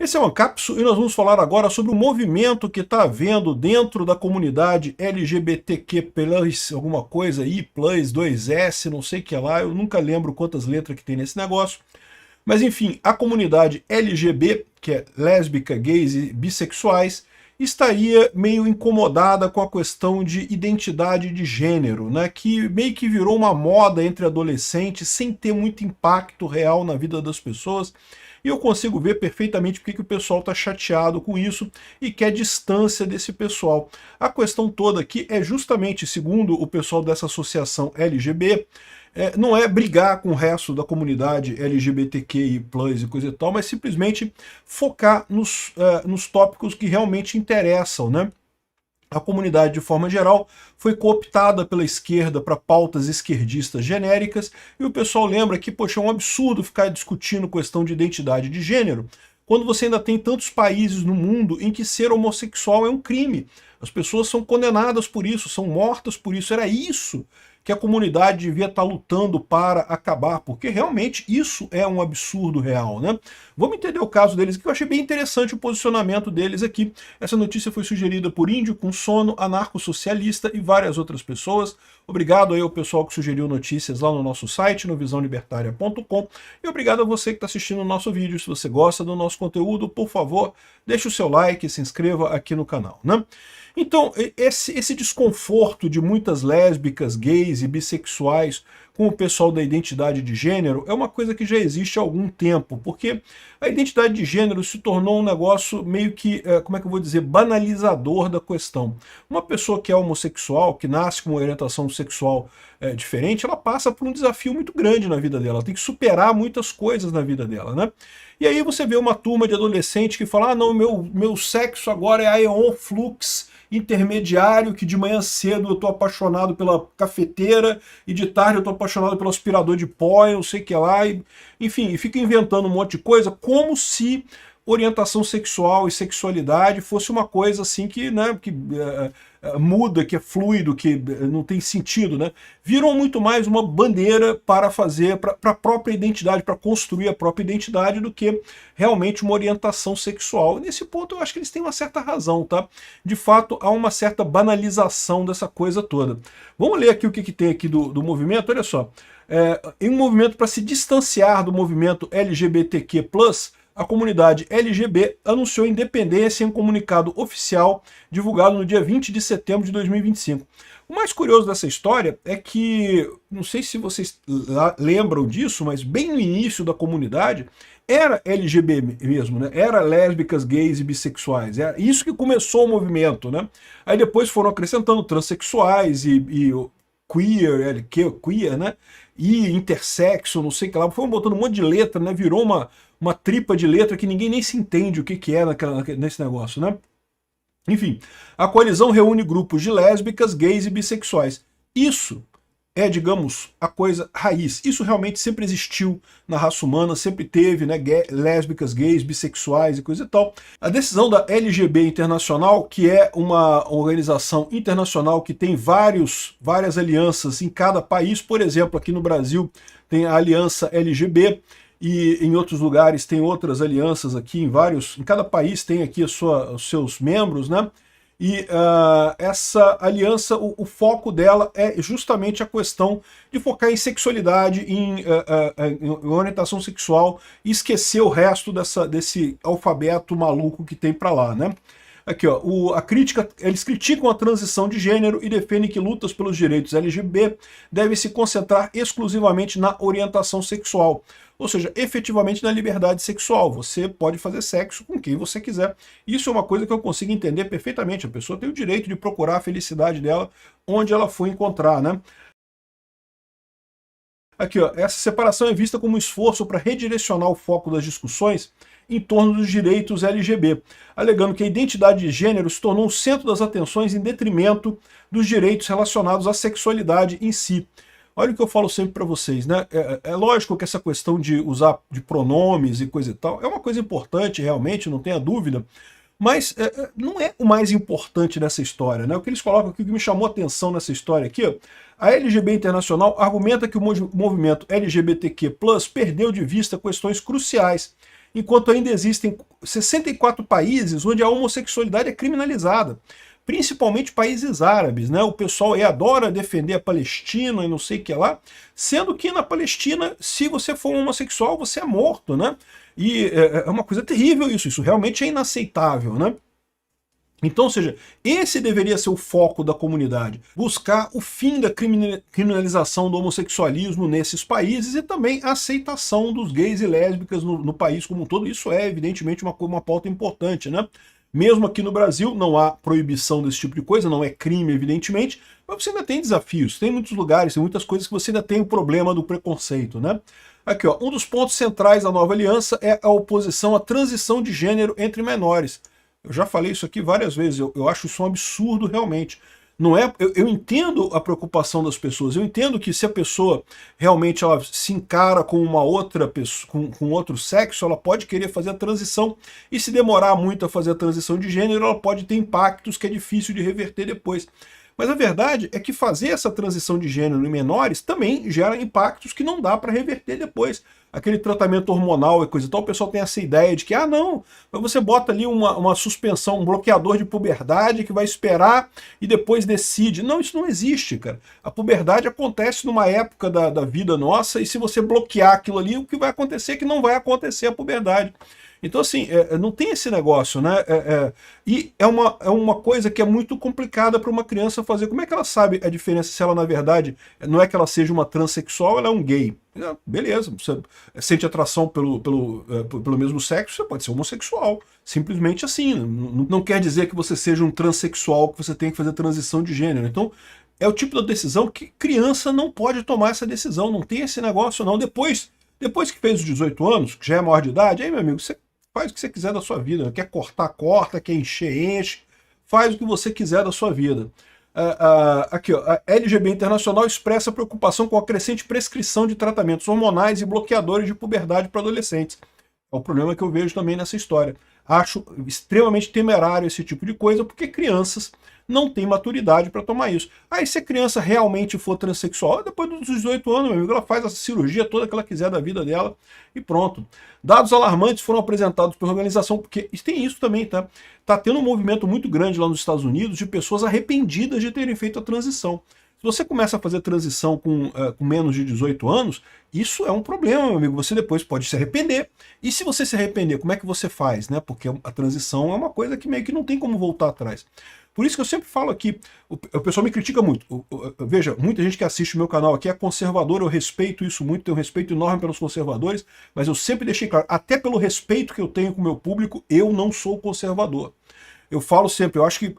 Esse é o Ancapsu e nós vamos falar agora sobre o movimento que está havendo dentro da comunidade LGBTQ+, alguma coisa aí, plus, 2S, não sei o que lá, eu nunca lembro quantas letras que tem nesse negócio. Mas enfim, a comunidade LGB, que é lésbica, gays e bissexuais, estaria meio incomodada com a questão de identidade de gênero, né, que meio que virou uma moda entre adolescentes sem ter muito impacto real na vida das pessoas. E eu consigo ver perfeitamente porque que o pessoal está chateado com isso e quer distância desse pessoal. A questão toda aqui é justamente, segundo o pessoal dessa associação LGB, não é brigar com o resto da comunidade LGBTQI+, e coisa e tal, mas simplesmente focar nos tópicos que realmente interessam, né? A comunidade, de forma geral, foi cooptada pela esquerda para pautas esquerdistas genéricas, e o pessoal lembra que, poxa, é um absurdo ficar discutindo questão de identidade de gênero, quando você ainda tem tantos países no mundo em que ser homossexual é um crime. As pessoas são condenadas por isso, são mortas por isso. Era isso que a comunidade devia estar lutando para acabar, porque realmente isso é um absurdo real, né? Vamos entender o caso deles, que eu achei bem interessante o posicionamento deles aqui. Essa notícia foi sugerida por Índio com Sono, anarcossocialista e várias outras pessoas. Obrigado aí ao pessoal que sugeriu notícias lá no nosso site, no visãolibertaria.com, e obrigado a você que está assistindo o nosso vídeo. Se você gosta do nosso conteúdo, por favor, deixe o seu like e se inscreva aqui no canal, né? Então, esse desconforto de muitas lésbicas, gays e bissexuais com o pessoal da identidade de gênero é uma coisa que já existe há algum tempo, porque a identidade de gênero se tornou um negócio meio que, como é que eu vou dizer, banalizador da questão. Uma pessoa que é homossexual, que nasce com uma orientação sexual diferente, ela passa por um desafio muito grande na vida dela, ela tem que superar muitas coisas na vida dela, né? E aí você vê uma turma de adolescente que fala, ah, não, meu sexo agora é aeon flux intermediário, que de manhã cedo eu tô apaixonado pela cafeteira e de tarde eu tô apaixonado pelo aspirador de pó, eu não sei o que lá, enfim, e fica inventando um monte de coisa, como se orientação sexual e sexualidade fosse uma coisa assim que, né, que muda, que é fluido, que não tem sentido, né? Viram muito mais uma bandeira para fazer, para a própria identidade, para construir a própria identidade, do que realmente uma orientação sexual. Nesse ponto eu acho que eles têm uma certa razão, tá? De fato, há uma certa banalização dessa coisa toda. Vamos ler aqui o que tem aqui do movimento, olha só. Em um movimento para se distanciar do movimento LGBTQ+, a comunidade LGB anunciou independência em um comunicado oficial divulgado no dia 20 de setembro de 2025. O mais curioso dessa história é que, não sei se vocês lembram disso, mas bem no início da comunidade, era LGB mesmo, né? Era lésbicas, gays e bissexuais. É isso que começou o movimento, né? Aí depois foram acrescentando transexuais e queer, queer, né? E intersexo, não sei o que lá. Foram botando um monte de letra, né? Virou uma tripa de letra que ninguém nem se entende o que é nesse negócio, né? Enfim, a coalizão reúne grupos de lésbicas, gays e bissexuais. Isso é, digamos, a coisa raiz. Isso realmente sempre existiu na raça humana, sempre teve, né, lésbicas, gays, bissexuais e coisa e tal. A decisão da LGB Internacional, que é uma organização internacional que tem várias alianças em cada país, por exemplo, aqui no Brasil tem a Aliança LGB, e em outros lugares tem outras alianças aqui, em cada país tem aqui os seus membros, né? E essa aliança, o foco dela é justamente a questão de focar em sexualidade, em orientação sexual, e esquecer o resto desse alfabeto maluco que tem para lá, né? Aqui, ó, eles criticam a transição de gênero e defendem que lutas pelos direitos LGBT devem se concentrar exclusivamente na orientação sexual, ou seja, efetivamente na liberdade sexual. Você pode fazer sexo com quem você quiser. Isso é uma coisa que eu consigo entender perfeitamente. A pessoa tem o direito de procurar a felicidade dela onde ela for encontrar, né? Aqui, ó, essa separação é vista como um esforço para redirecionar o foco das discussões em torno dos direitos LGB, alegando que a identidade de gênero se tornou o centro das atenções em detrimento dos direitos relacionados à sexualidade em si. Olha o que eu falo sempre para vocês, né? É lógico que essa questão de usar de pronomes e coisa e tal é uma coisa importante, realmente, não tenha dúvida, mas não é o mais importante nessa história, né? O que eles colocam aqui, o que me chamou a atenção nessa história aqui, ó, a LGB Internacional argumenta que o movimento LGBTQ+ perdeu de vista questões cruciais enquanto ainda existem 64 países onde a homossexualidade é criminalizada, principalmente países árabes, né? O pessoal aí adora defender a Palestina e não sei o que lá, sendo que na Palestina, se você for homossexual, você é morto, né? E é uma coisa terrível isso realmente é inaceitável, né? Então, ou seja, esse deveria ser o foco da comunidade, buscar o fim da criminalização do homossexualismo nesses países e também a aceitação dos gays e lésbicas no país como um todo. Isso é, evidentemente, uma pauta importante, né? Mesmo aqui no Brasil, não há proibição desse tipo de coisa, não é crime, evidentemente, mas você ainda tem desafios, tem muitos lugares, tem muitas coisas que você ainda tem o problema do preconceito, né? Aqui, ó, um dos pontos centrais da nova aliança é a oposição à transição de gênero entre menores. Eu já falei isso aqui várias vezes, eu acho isso um absurdo realmente. Não é, eu entendo a preocupação das pessoas, eu entendo que se a pessoa realmente ela se encara com uma outra pessoa, com outro sexo, ela pode querer fazer a transição, e se demorar muito a fazer a transição de gênero, ela pode ter impactos que é difícil de reverter depois. Mas a verdade é que fazer essa transição de gênero em menores também gera impactos que não dá para reverter depois. Aquele tratamento hormonal e coisa e tal, o pessoal tem essa ideia de que, ah não, mas você bota ali uma suspensão, um bloqueador de puberdade que vai esperar e depois decide. Não, isso não existe, cara. A puberdade acontece numa época da vida nossa e se você bloquear aquilo ali, o que vai acontecer é que não vai acontecer a puberdade. Então, assim, não tem esse negócio, né? E é uma coisa que é muito complicada para uma criança fazer. Como é que ela sabe a diferença se ela, na verdade, não é que ela seja uma transexual, ela é um gay? Beleza, você sente atração pelo mesmo sexo, você pode ser homossexual. Simplesmente assim. Não quer dizer que você seja um transexual, que você tem que fazer transição de gênero. Então, é o tipo de decisão que criança não pode tomar essa decisão. Não tem esse negócio, não. Depois que fez os 18 anos, que já é maior de idade, aí, meu amigo, você faz o que você quiser da sua vida. Quer cortar, corta. Quer encher, enche. Faz o que você quiser da sua vida. Aqui, ó, a LGB Internacional expressa preocupação com a crescente prescrição de tratamentos hormonais e bloqueadores de puberdade para adolescentes. É o problema que eu vejo também nessa história. Acho extremamente temerário esse tipo de coisa, porque crianças não têm maturidade para tomar isso. Aí se a criança realmente for transexual, depois dos 18 anos, meu amigo, ela faz a cirurgia toda que ela quiser da vida dela e pronto. Dados alarmantes foram apresentados pela organização, porque tem isso também, tá? Tá tendo um movimento muito grande lá nos Estados Unidos de pessoas arrependidas de terem feito a transição. Se você começa a fazer transição com menos de 18 anos, isso é um problema, meu amigo. Você depois pode se arrepender. E se você se arrepender, como é que você faz, né? Porque a transição é uma coisa que meio que não tem como voltar atrás. Por isso que eu sempre falo aqui, o pessoal me critica muito. Veja, muita gente que assiste o meu canal aqui é conservador, eu respeito isso muito, tenho um respeito enorme pelos conservadores, mas eu sempre deixei claro, até pelo respeito que eu tenho com o meu público, eu não sou conservador. Eu falo sempre, eu acho que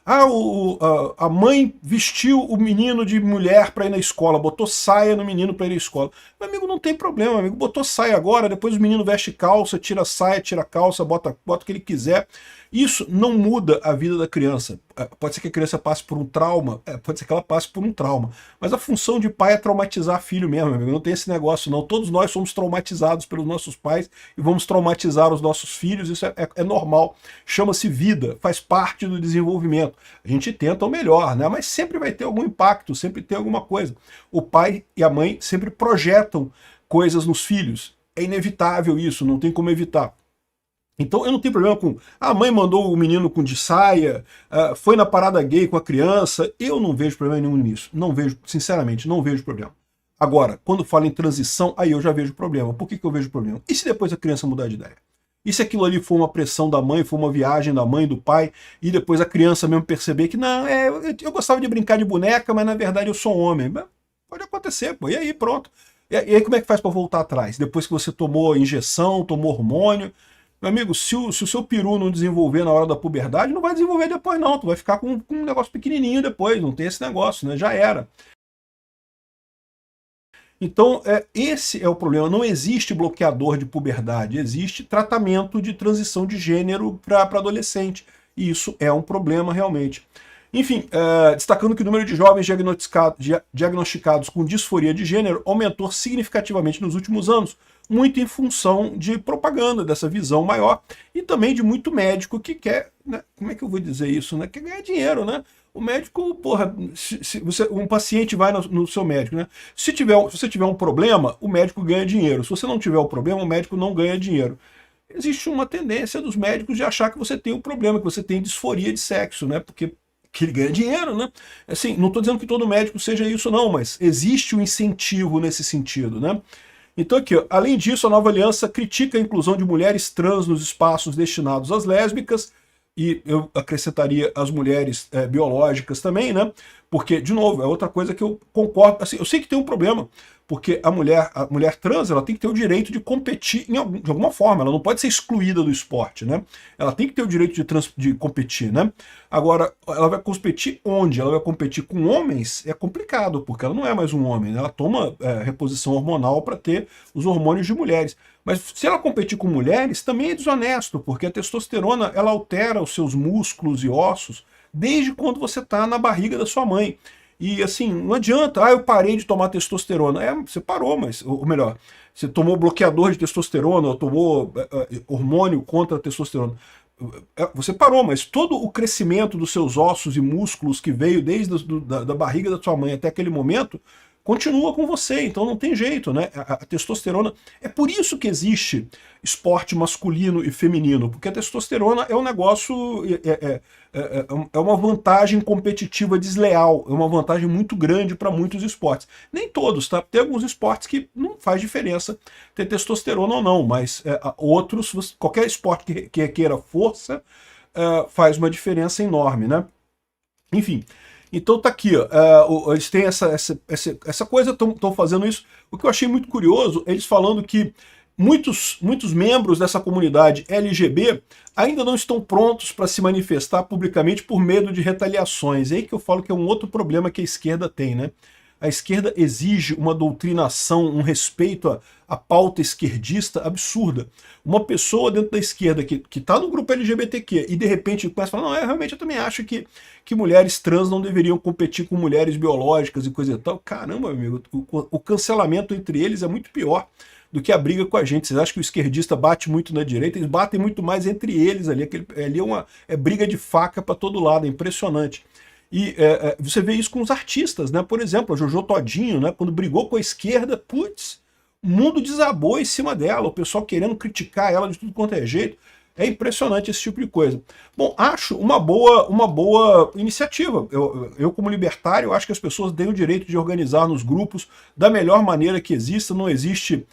a mãe vestiu o menino de mulher para ir na escola, botou saia no menino para ir na escola. Meu amigo, não tem problema, meu amigo, botou saia agora, depois o menino veste calça, tira a saia, tira a calça, bota o que ele quiser. Isso não muda a vida da criança. Pode ser que a criança passe por um trauma, pode ser que ela passe por um trauma, mas a função de pai é traumatizar filho mesmo, meu amigo. Não tem esse negócio não. Todos nós somos traumatizados pelos nossos pais e vamos traumatizar os nossos filhos, isso é normal. Chama-se vida, faz parte do desenvolvimento. A gente tenta o melhor, né? Mas sempre vai ter algum impacto, sempre tem alguma coisa. O pai e a mãe sempre projetam coisas nos filhos. É inevitável isso, não tem como evitar. Então eu não tenho problema com... a mãe mandou o menino com de saia, foi na parada gay com a criança. Eu não vejo problema nenhum nisso. Não vejo, sinceramente, não vejo problema. Agora, quando fala em transição, aí eu já vejo problema. Por que eu vejo problema? E se depois a criança mudar de ideia? E se aquilo ali for uma pressão da mãe, for uma viagem da mãe, do pai, e depois a criança mesmo perceber que, não, eu gostava de brincar de boneca, mas na verdade eu sou homem. Pode acontecer, pô. E aí, pronto. E aí como é que faz para voltar atrás? Depois que você tomou injeção, tomou hormônio... Meu amigo, se o seu peru não desenvolver na hora da puberdade, não vai desenvolver depois não. Tu vai ficar com um negócio pequenininho depois, não tem esse negócio, né? Já era. Então, esse é o problema. Não existe bloqueador de puberdade, existe tratamento de transição de gênero para adolescente. E isso é um problema realmente. Enfim, destacando que o número de jovens diagnosticados com disforia de gênero aumentou significativamente nos últimos anos, muito em função de propaganda, dessa visão maior, e também de muito médico que quer, né, como é que eu vou dizer isso, né, quer ganhar dinheiro, né? O médico, porra, um paciente vai no seu médico, né? Se você tiver um problema, o médico ganha dinheiro. Se você não tiver o problema, o médico não ganha dinheiro. existe uma tendência dos médicos de achar que você tem um problema, que você tem disforia de sexo, né? Porque que ele ganha dinheiro, né? Assim, não estou dizendo que todo médico seja isso não, mas existe um incentivo nesse sentido, né? Então aqui, ó, além disso, a Nova Aliança critica a inclusão de mulheres trans nos espaços destinados às lésbicas, e eu acrescentaria as mulheres biológicas também, né? Porque, de novo, é outra coisa que eu concordo. Assim, eu sei que tem um problema, porque a mulher trans, ela tem que ter o direito de competir de alguma forma, ela não pode ser excluída do esporte, né? Ela tem que ter o direito de competir, né? Agora, ela vai competir onde? Ela vai competir com homens? É complicado, porque ela não é mais um homem, né? Ela toma reposição hormonal para ter os hormônios de mulheres. Mas se ela competir com mulheres, também é desonesto, porque a testosterona ela altera os seus músculos e ossos desde quando você está na barriga da sua mãe. E assim, não adianta, eu parei de tomar testosterona. Você parou, mas, ou melhor, você tomou bloqueador de testosterona, ou tomou hormônio contra a testosterona. Você parou, mas todo o crescimento dos seus ossos e músculos que veio desde da barriga da sua mãe até aquele momento continua com você, então não tem jeito, né? A testosterona, é por isso que existe esporte masculino e feminino, porque a testosterona é um negócio, é uma vantagem competitiva desleal, é uma vantagem muito grande para muitos esportes. Nem todos, tá? Tem alguns esportes que não faz diferença ter testosterona ou não, mas outros, qualquer esporte que queira força, faz uma diferença enorme, né? Enfim, então tá aqui, ó, eles têm essa coisa, estão fazendo isso. O que eu achei muito curioso, eles falando que muitos membros dessa comunidade LGB ainda não estão prontos para se manifestar publicamente por medo de retaliações. É aí que eu falo que é um outro problema que a esquerda tem, né? A esquerda exige uma doutrinação, um respeito à pauta esquerdista absurda. Uma pessoa dentro da esquerda que está no grupo LGBTQ e de repente começa a falar, não, realmente eu também acho que mulheres trans não deveriam competir com mulheres biológicas e coisa e tal. Caramba, amigo, o cancelamento entre eles é muito pior do que a briga com a gente. Vocês acham que o esquerdista bate muito na direita? Eles batem muito mais entre eles ali. Ali é briga de faca para todo lado, é impressionante. E você vê isso com os artistas, né? Por exemplo, a Jojo Todinho, né? Quando brigou com a esquerda, putz, o mundo desabou em cima dela, o pessoal querendo criticar ela de tudo quanto é jeito. É impressionante esse tipo de coisa. Bom, acho uma boa iniciativa. Eu, como libertário, acho que as pessoas têm o direito de organizar nos grupos da melhor maneira que exista. Não existe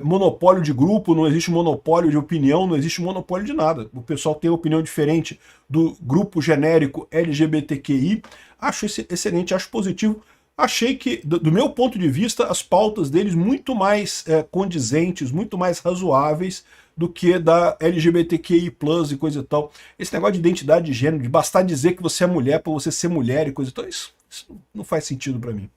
monopólio de grupo, não existe monopólio de opinião, não existe monopólio de nada. O pessoal tem opinião diferente do grupo genérico LGBTQI. Acho excelente, acho positivo. Achei que, do meu ponto de vista, as pautas deles muito mais condizentes, muito mais razoáveis do que da LGBTQI+, e coisa e tal. Esse negócio de identidade de gênero, de bastar dizer que você é mulher para você ser mulher e coisa e tal, isso não faz sentido para mim.